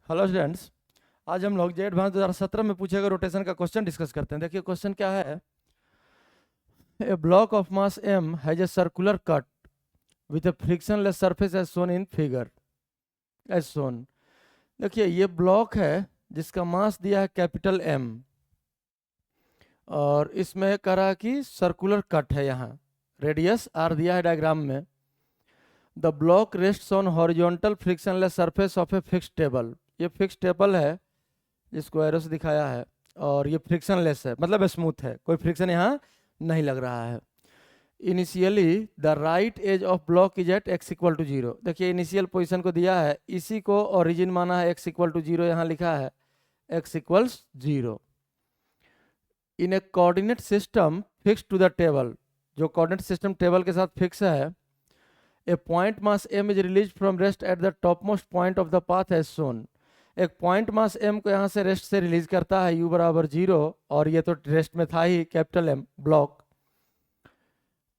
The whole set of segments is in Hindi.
Hello students. आज हम लोग जेड एडवांस 2017 में पूछे गए रोटेशन का क्वेश्चन डिस्कस करते हैं। देखिए क्वेश्चन क्या है। A block of mass m has a circular cut with a frictionless surface as shown in figure as shown. देखिए ये ब्लॉक है जिसका मास दिया है कैपिटल M और इसमें कह रहा है कि सर्कुलर कट है, यहाँ रेडियस r दिया है डायग्राम में। The block rests on horizontal frictionless surface of a fixed table. ये फिक्स्ड टेबल है जिसको एरो से दिखाया है और ये फ्रिक्शनलेस है, मतलब स्मूथ है, कोई फ्रिक्शन यहाँ नहीं लग रहा है। Initially the right edge of block is at x equal to 0। देखिए इनिशियल पोजीशन को दिया है, इसी को ओरिजिन माना है, x इक्वल टू 0 यहाँ लिखा है, x equals 0 in a coordinate system fix to the table. जो कोऑर्डिनेट सिस्टम टेबल के साथ फिक्स है। A point mass m is release from rest at the topmost point of the path as shown. एक पॉइंट मास m को यहाँ से रेस्ट से रिलीज करता है u बराबर 0, और ये तो रेस्ट में था ही capital M block,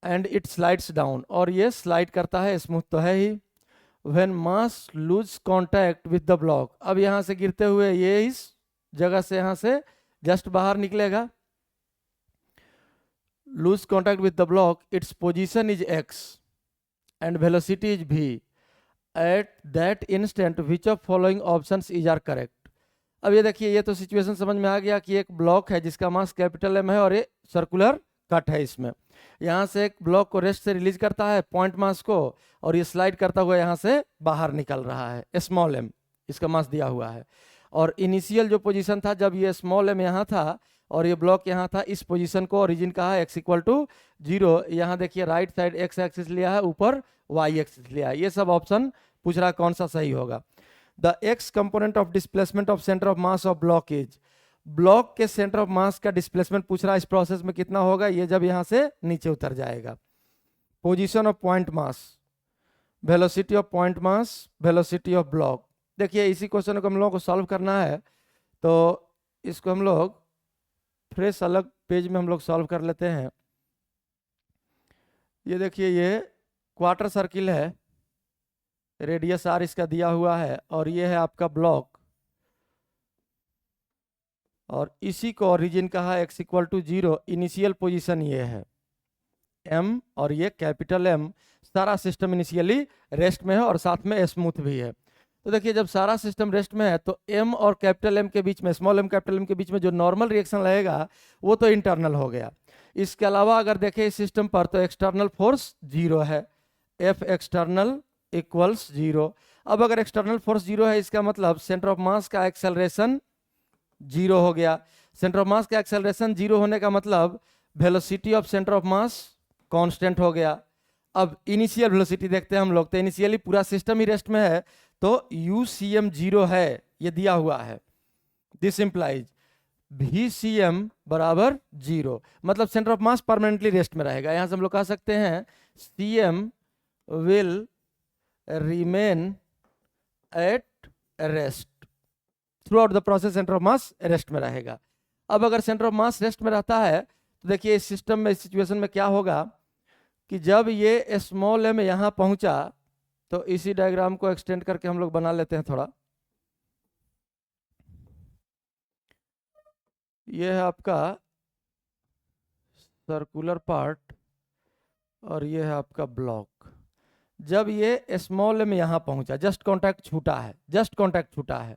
and it slides down, और ये स्लाइड करता है, स्मूथ तो है ही। When mass lose contact with the block, अब यहाँ से गिरते हुए ये इस जगह से यहाँ से जस्ट बाहर निकलेगा। Loose contact with the block, its position is x and velocity is v। At that instant which of following options is are correct. अब ये देखिए, ये तो सिचुएशन समझ में आ गया कि एक ब्लॉक है जिसका मास कैपिटल M है और ये सर्कुलर कट है। इसमें यहाँ से एक ब्लॉक को रेस्ट से रिलीज करता है पॉइंट मास को, और ये स्लाइड करता हुआ यहाँ से बाहर निकल रहा है, स्मॉल m इसका मास दिया हुआ है। और इनिशियल जो पोजीशन था जब ये स्मॉल m यहाँ था और ये ब्लॉक यहाँ था, इस पोजीशन को ओरिजिन कहा है x इक्वल टू 0। यहाँ देखिए राइट साइड x एक्सिस लिया है, ऊपर y एक्सिस लिया है। ये सब ऑप्शन पूछ रहा है कौन सा सही होगा। The x component of displacement of centre of mass of block is. Block के सेंटर ऑफ मास का डिस्प्लेसमेंट पूछ रहा है इस प्रोसेस में कितना होगा, ये जब यहाँ से नीचे उतर जाएगा। Position of point mass, velocity of point mass, velocity of block. देखिए इसी क्वेश्चन को हम लोगों को सॉल्व करना है, तो इसको हम लोग फ्रेश अलग पेज में हम लोग सॉल्व कर लेते हैं। ये देखिए ये क्वार्टर सर्किल है, रेडियस r इसका दिया हुआ है, और ये है आपका ब्लॉक, और इसी को ओरिजिन कहा x equal to 0। Initial position ये है m और ये कैपिटल M। सारा सिस्टम इनिशियली रेस्ट में है और साथ में स्मूथ भी है। तो देखिए जब सारा सिस्टम रेस्ट में है तो m और कैपिटल M के बीच में, स्मॉल m कैपिटल M के बीच में जो नॉर्मल रिएक्शन लगेगा वो तो इंटरनल हो गया। इसके अलावा अगर देखें इस सिस्टम पर तो एक्सटर्नल फोर्स 0 है, F एक्सटर्नल इक्वल्स 0। अब अगर एक्सटर्नल फोर्स 0 है, इसका मतलब सेंटर ऑफ मास का एक्सेलरेशन 0 हो गया। सेंटर ऑफ मास का एक्सेलरेशन 0 होने का मतलब velocity of centre of mass constant हो गया। अब इनिशियल वेलोसिटी देखते हैं हम लोग, तो इनिशियली पूरा सिस्टम ही रेस्ट में है, तो UCM 0 है, ये दिया हुआ है। दिस इंप्लाइज VCM बराबर 0, मतलब centre of mass permanently rest में रहेगा। यहां से हम लोग कह सकते हैं CM will remain at rest through out the process. Centre of mass rest में रहेगा। अब अगर सेंटर ऑफ मास रेस्ट में रहता है तो देखिए इस सिस्टम में, इस सिचुएशन में क्या होगा कि जब ये स्मॉल m यहाँ पहुंचा, तो इसी डायग्राम को एक्सटेंड करके हम लोग बना लेते हैं थोड़ा। ये है आपका सर्कुलर पार्ट और ये है आपका ब्लॉक। जब ये स्मॉल m यहाँ पहुंचा, जस्ट कांटेक्ट छूटा है, जस्ट कांटेक्ट छूटा है।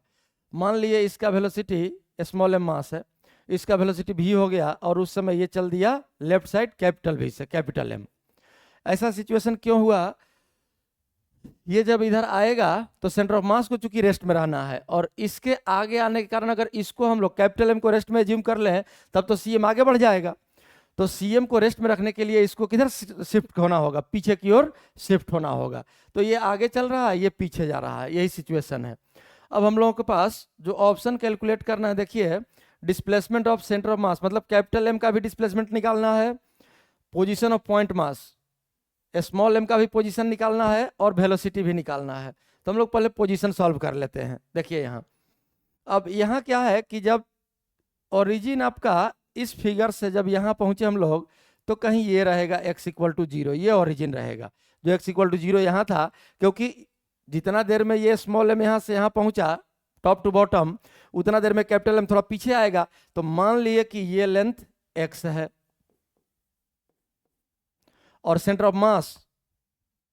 मान लिए इसका वेलोसिटी स्मॉल m मास है, इसका वेलोसिटी v हो गया, और उस समय ये चल दिया लेफ्ट साइड कैपिटल V से कैपिटल M। ऐसा सिचुएशन क्यों हुआ, ये जब इधर आएगा तो सेंटर ऑफ मास को चूंकि रेस्ट में रहना है, और इसके आगे आने के कारण अगर इसको हम लोग कैपिटल M को रेस्ट में एज्यूम कर लें तब तो CM आगे बढ़ जाएगा। तो CM को रेस्ट में रखने के लिए इसको किधर शिफ्ट होना होगा, पीछे की ओर शिफ्ट होना होगा। तो ये आगे चल रहा है, ये पीछे जा रहा है, यही सिचुएशन है। अब हम लोगों के पास जो ऑप्शन कैलकुलेट करना है, देखिए डिस्प्लेसमेंट ऑफ सेंटर ऑफ मास, मतलब कैपिटल M का भी डिस्प्लेसमेंट निकालना है, position of point mass small m का भी पोजीशन निकालना है, और वेलोसिटी भी निकालना है। तो हम लोग पहले पोजीशन सॉल्व कर लेते हैं। देखिए यहाँ, अब यहाँ क्या है कि जब ओरिजिन आपका इस फिगर से जब यहाँ पहुंचे हम लोग, तो कहीं ये रहेगा x इक्वल टू 0, ये ओरिजिन रहेगा। जो x इक्वल टू 0 यहाँ था, क्योंकि जितना देर में ये स्मॉल m यहाँ से यहाँ पहुंचा, टॉप टू बॉटम, उतना देर में कैपिटल एम थोड़ा पीछे आएगा। तो मान लिए कि ये लेंथ x है और सेंटर ऑफ मास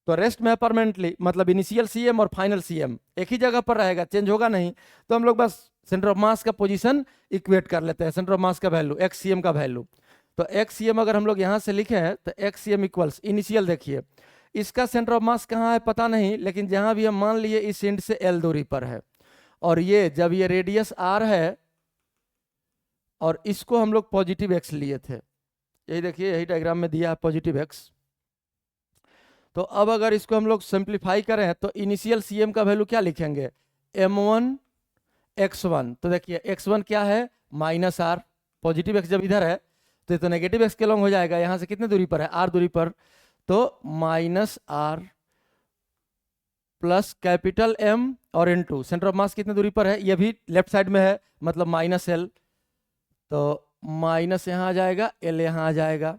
तो रेस्ट में है परमानेंटली, मतलब इनिशियल सीएम और फाइनल सीएम एक ही जगह पर रहेगा, चेंज होगा नहीं। तो हम लोग बस सेंटर ऑफ मास का पोजीशन इक्वेट कर लेते हैं, सेंटर ऑफ मास का वैल्यू एक्स सीएम का वैल्यू। तो एक्स सीएम अगर हम लोग यहाँ से लिखे हैं तो एक्स सीएम इक्वल्स इनिशियल, देखिए इसका सेंटर ऑफ मास कहाँ है पता नहीं, लेकिन जहाँ भी हम मान लिए इस एंड से एल दूरी पर है, और ये जब ये रेडियस आर है और इसको हम लोग पॉजिटिव एक्स लिए थे, यही देखिए यही डायग्राम में दिया है पॉजिटिव एक्स। तो अब अगर इसको हम लोग सिंप्लीफाई करें तो इनिशियल सीएम का वैल्यू क्या लिखेंगे, m1 x1। तो देखिए x1 क्या है माइनस आर, पॉजिटिव एक्स जब इधर है तो ये तो नेगेटिव एक्स के लॉन्ग हो जाएगा, यहाँ से कितने दूरी पर है आर दूरी पर, तो minus r plus capital M और इनटू सेंटर ऑफ मास कितने दूरी पर है, ये भी लेफ्ट साइड में है मतलब माइनस एल, तो माइनस यहाँ आ जाएगा एल यहाँ आ जाएगा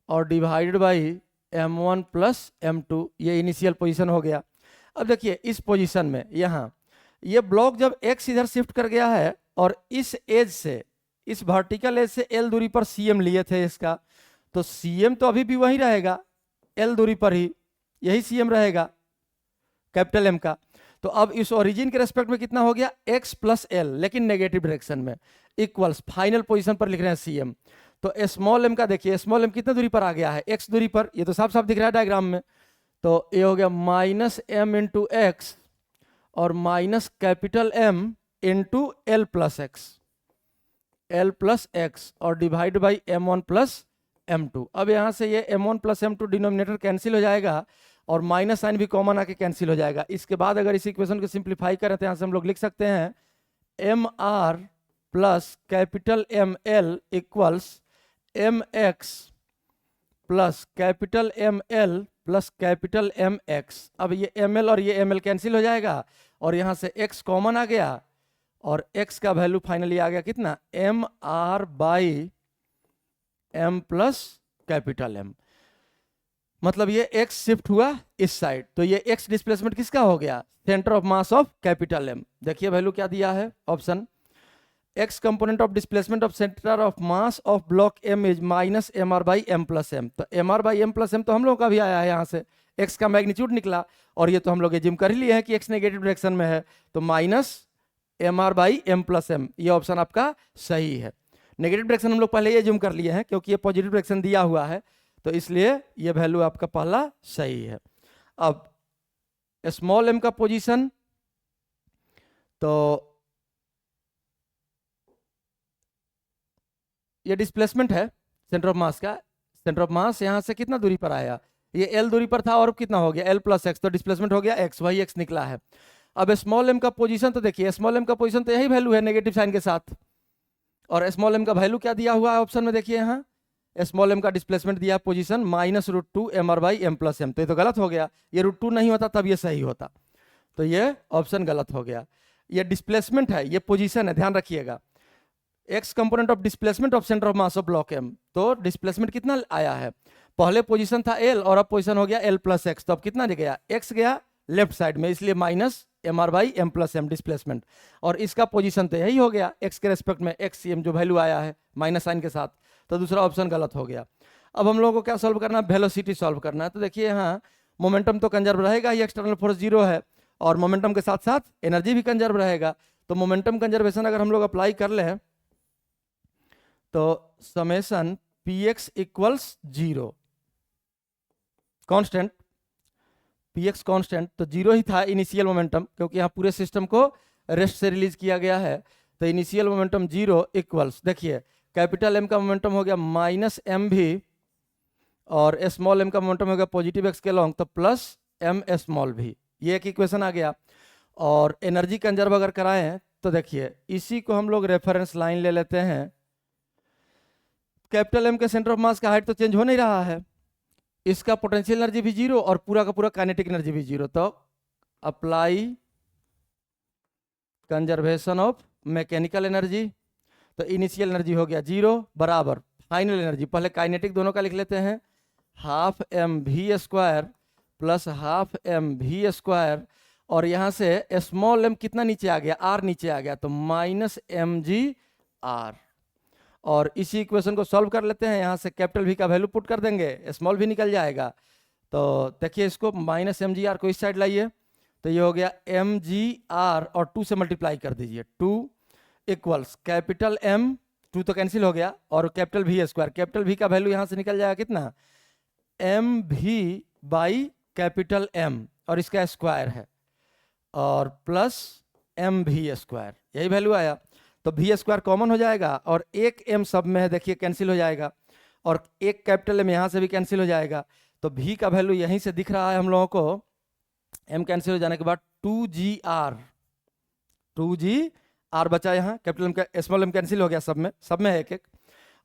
और डिवाइडेड बाई m1 प्लस m2, ये इनिशियल पोजीशन हो गया। अब देखिए इस पोजीशन में यहाँ ये ब्लॉक जब x इधर शिफ्ट कर गया है और इस एज से इस वर्टिकल एज से l दूरी पर cm लिए थे इसका, तो cm तो अभी भी वही रहेगा l दूरी पर ही, यही cm रहेगा कैपिटल M का। तो अब इस ओरिजिन के रेस्पेक्ट में कितना हो गया x प्लस एल, लेकिन नेगेटिव डायरेक्शन में, इक्वल्स फाइनल पोजीशन पर लिख रहे हैं cm। तो स्मॉल m का देखिए स्मॉल m कितने दूरी पर आ गया है x दूरी पर, ये तो साफ साफ दिख रहा है डायग्राम में। तो ये हो गया माइनस m इंटू एक्स और minus capital M into L plus x और डिवाइड बाई m1 प्लस m2। अब यहाँ से ये m1 प्लस m2 डिनोमिनेटर कैंसिल हो जाएगा और माइनस साइन भी कॉमन आके कैंसिल हो जाएगा। इसके बाद अगर इस इक्वेशन को सिंप्लीफाई करें तो यहाँ से हम लोग लिख सकते हैं m r plus capital M L equals m x plus capital M L plus capital M x. अब ये एम एल और ये एम एल कैंसिल हो जाएगा और यहाँ से x कॉमन आ गया और x का वैल्यू फाइनली आ गया कितना, m are by M plus capital M, मतलब ये x शिफ्ट हुआ इस साइड, तो ये x डिस्प्लेसमेंट किसका हो गया, centre of mass of capital M। देखिए वैल्यू क्या दिया है option, x component of displacement of centre of mass of block M is minus M R by M plus M. तो M are by M plus M तो हम लोगों का भी आया है, यहाँ से x का मैग्नीट्यूड निकला और ये तो हम लोग एज्यूम कर ही लिए हैं कि x नेगेटिव डायरेक्शन में है, तो minus M R by M plus M, ये ऑप्शन आपका सही है। नेगेटिव डायरेक्शन हम लोग पहले ही एज्यूम कर लिए हैं क्योंकि ये पॉजिटिव डायरेक्शन दिया हुआ है, तो इसलिए ये वैल्यू आपका पहला सही है। अब स्मॉल m का पोजीशन, तो ये डिस्प्लेसमेंट है सेंटर ऑफ मास का, सेंटर ऑफ मास यहाँ से कितना दूरी पर आया, ये l दूरी पर था और कितना हो गया l प्लस एक्स, तो डिस्प्लेसमेंट हो गया x, वही x निकला है। अब स्मॉल m का पोजीशन, तो देखिए स्मॉल m का पोजीशन तो यही वैल्यू है नेगेटिव साइन के साथ, और स्मॉल m का वैल्यू क्या दिया हुआ है ऑप्शन में, देखिए यहाँ स्मॉल m का डिस्प्लेसमेंट दिया position minus √2 m are by M plus M, तो ये तो गलत हो गया, ये √2 नहीं होता तब ये सही होता, तो ये ऑप्शन गलत हो गया। ये डिस्प्लेसमेंट है, ये पोजीशन है, ध्यान रखिएगा, x component of displacement of centre of mass of block M, तो डिस्प्लेसमेंट कितना आया है, पहले पोजीशन था l और अब पोजीशन हो गया l प्लस एक्स, तो अब कितना गया x गया लेफ्ट साइड में, इसलिए minus M R by M plus m displacement, और इसका पोजीशन तो यही हो गया x के रेस्पेक्ट में x cm जो वैल्यू आया है माइनस साइन के साथ, तो दूसरा ऑप्शन गलत हो गया। अब हम लोगों को क्या सॉल्व करना है, वेलोसिटी सॉल्व करना है। तो देखिए यहाँ मोमेंटम तो कंजर्व रहेगा ही, एक्सटर्नल फोर्स 0 है और मोमेंटम के साथ साथ एनर्जी भी कंजर्व रहेगा, तो मोमेंटम कंजर्वेशन अगर हम लोग अप्लाई कर ले तो summation px equals 0 constant, px constant तो 0 ही था इनिशियल मोमेंटम, क्योंकि यहाँ पूरे सिस्टम को रेस्ट से रिलीज किया गया है, तो इनिशियल मोमेंटम 0 इक्वल्स, देखिए कैपिटल M का मोमेंटम हो गया माइनस एम भी और स्मॉल m का मोमेंटम हो गया पॉजिटिव x के लॉन्ग, तो प्लस m स्मॉल भी, ये एक इक्वेशन आ गया। और एनर्जी कंजर्व अगर कराएं तो देखिए इसी को हम लोग रेफरेंस लाइन ले लेते हैं, कैपिटल M के सेंटर ऑफ मास का हाइट तो चेंज हो नहीं रहा है, इसका पोटेंशियल एनर्जी भी 0 और पूरा का पूरा काइनेटिक एनर्जी भी 0, तो apply conservation of mechanical energy, तो इनिशियल एनर्जी हो गया 0 बराबर फाइनल एनर्जी, पहले काइनेटिक दोनों का लिख लेते हैं, half m v square plus half m v square और यहाँ से स्मॉल m कितना नीचे आ गया, r नीचे आ गया, तो -mg/r। और इसी इक्वेशन को सॉल्व कर लेते हैं, यहाँ से कैपिटल V का वैल्यू पुट कर देंगे, स्मॉल भी निकल जाएगा। तो देखिए इसको -mgr को इस साइड लाइए, तो ये हो गया mgr और 2 से मल्टीप्लाई कर दीजिए, 2 इक्वल्स कैपिटल M, 2 तो कैंसिल हो गया, और capital V square. Capital V का वैल्यू यहाँ से निकल जाएगा कितना, mv बाई कैपिटल M, और इसका स्क्वायर है, और प्लस mv स्क्वायर, यही वैल्यू आया। तो v स्क्वायर कॉमन हो जाएगा, और एक m सब में है, देखिए कैंसिल हो जाएगा, और एक कैपिटल M यहाँ से भी कैंसिल हो जाएगा। तो v का वैल्यू यहीं से दिख रहा है हम लोगों को, m कैंसिल हो जाने के बाद 2gr बचा यहाँ, कैपिटल M का स्मॉल m कैंसिल हो गया, सब में है एक एक,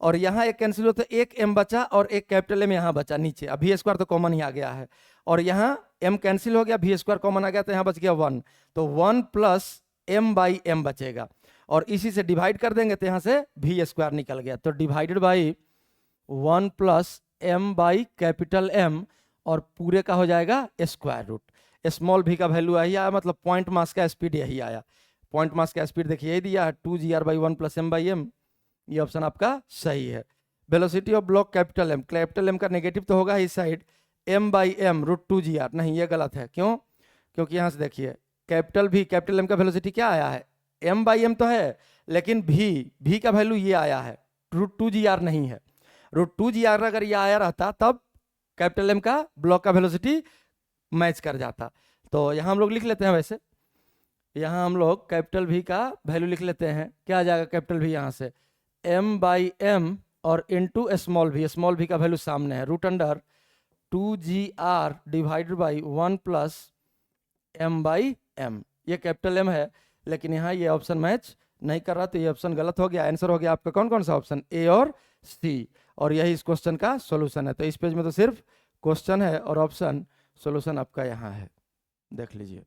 और यहाँ एक कैंसिल होता है, एक m बचा और एक कैपिटल M यहाँ बचा नीचे। अब v स्क्वायर तो कॉमन ही आ गया है, और यहाँ m कैंसिल हो गया, v स्क्वायर कॉमन आ गया, तो यहाँ बच गया 1, तो 1 प्लस m/m बचेगा, और इसी से डिवाइड कर देंगे, तो यहाँ से v स्क्वायर निकल गया, तो divided by 1 plus m capital M, और पूरे का हो जाएगा स्क्वायर रूट। स्मॉल v का वैल्यू यही आया, मतलब पॉइंट मास का स्पीड यही आया। पॉइंट मास का स्पीड देखिए यही दिया है, 2gr/1 प्लस m/m, ये ऑप्शन आपका सही है। Velocity of block capital M का नेगेटिव तो होगा इस साइड, m/m √2gr, नहीं ये गलत है, क्यों, क्योंकि यहाँ से देखिए कैपिटल M का वेलोसिटी क्या आया है, m/m तो है, लेकिन v का वैल्यू ये आया है, √2gr नहीं है। √2gr अगर ये आया रहता तब कैपिटल M का ब्लॉक का वेलोसिटी मैच कर जाता। तो यहाँ हम लोग लिख लेते हैं, वैसे यहाँ हम लोग कैपिटल V का वैल्यू लिख लेते हैं, क्या आ जाएगा कैपिटल V यहाँ से m/m और इंटू स्मॉल v का वैल्यू सामने है, √2gr divided by 1 plus m/m, ये कैपिटल M है, लेकिन यहाँ ये ऑप्शन मैच नहीं कर रहा, तो ये ऑप्शन गलत हो गया। आंसर हो गया आपका कौन कौन सा ऑप्शन, A और C, और यही इस क्वेश्चन का सॉल्यूशन है। तो इस पेज में तो सिर्फ क्वेश्चन है और ऑप्शन सॉल्यूशन आपका यहाँ है, देख लीजिए।